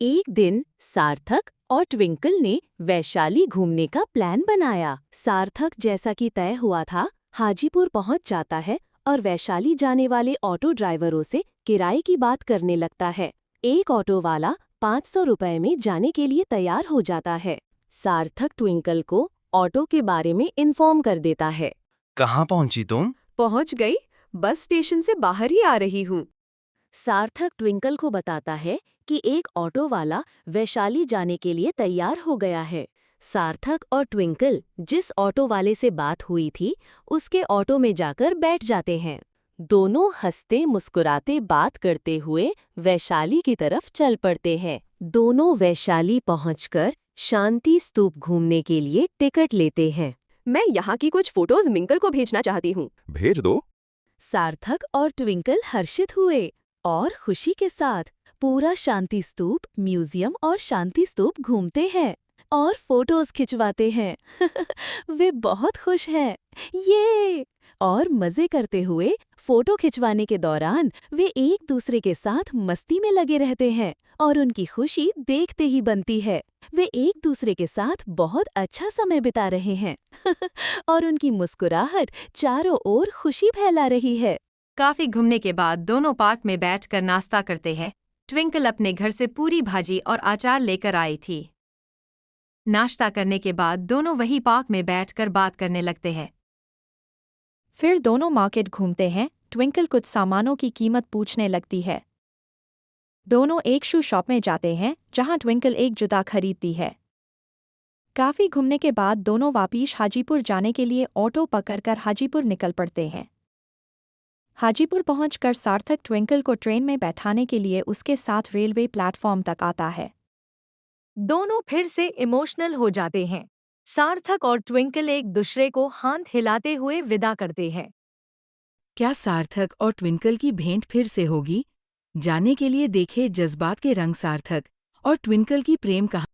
एक दिन सार्थक और ट्विंकल ने वैशाली घूमने का प्लान बनाया। सार्थक जैसा कि तय हुआ था हाजीपुर पहुंच जाता है और वैशाली जाने वाले ऑटो ड्राइवरों से किराए की बात करने लगता है। एक ऑटो वाला 500 रुपए में जाने के लिए तैयार हो जाता है। सार्थक ट्विंकल को ऑटो के बारे में इन्फॉर्म कर देता है। कहाँ पहुंची तुम? पहुंच गई, बस स्टेशन से बाहर ही आ रही हूँ। सार्थक ट्विंकल को बताता है कि एक ऑटो वाला वैशाली जाने के लिए तैयार हो गया है। सार्थक और ट्विंकल जिस ऑटो वाले से बात हुई थी उसके ऑटो में जाकर बैठ जाते हैं। दोनों हंसते मुस्कुराते बात करते हुए वैशाली की तरफ चल पड़ते हैं। दोनों वैशाली पहुंचकर शांति स्तूप घूमने के लिए टिकट लेते हैं। मैं यहाँ की कुछ फोटोज मिंकल को भेजना चाहती हूँ। भेज दो। सार्थक और ट्विंकल हर्षित हुए और खुशी के साथ पूरा शांति स्तूप, म्यूजियम और शांति स्तूप घूमते हैं और फोटोज खिंचवाते हैं। वे बहुत खुश हैं। ये और मजे करते हुए फोटो खिंचवाने के दौरान वे एक दूसरे के साथ मस्ती में लगे रहते हैं और उनकी खुशी देखते ही बनती है। वे एक दूसरे के साथ बहुत अच्छा समय बिता रहे हैं और उनकी मुस्कुराहट चारों ओर खुशी फैला रही है। काफी घूमने के बाद दोनों पार्क में बैठकर नाश्ता करते हैं। ट्विंकल अपने घर से पूरी भाजी और अचार लेकर आई थी। नाश्ता करने के बाद दोनों वही पार्क में बैठकर बात करने लगते हैं। फिर दोनों मार्केट घूमते हैं। ट्विंकल कुछ सामानों की कीमत पूछने लगती है। दोनों एक शू शॉप में जाते हैं जहां ट्विंकल एक जूता खरीदती है। काफी घूमने के बाद दोनों वापिस हाजीपुर जाने के लिए ऑटो पकड़कर हाजीपुर निकल पड़ते हैं। हाजीपुर पहुंचकर सार्थक ट्विंकल को ट्रेन में बैठाने के लिए उसके साथ रेलवे प्लेटफॉर्म तक आता है। दोनों फिर से इमोशनल हो जाते हैं। सार्थक और ट्विंकल एक दूसरे को हाथ हिलाते हुए विदा करते हैं। क्या सार्थक और ट्विंकल की भेंट फिर से होगी? जाने के लिए देखे जज्बात के रंग। सार्थक और ट्विंकल की प्रेम कहानी।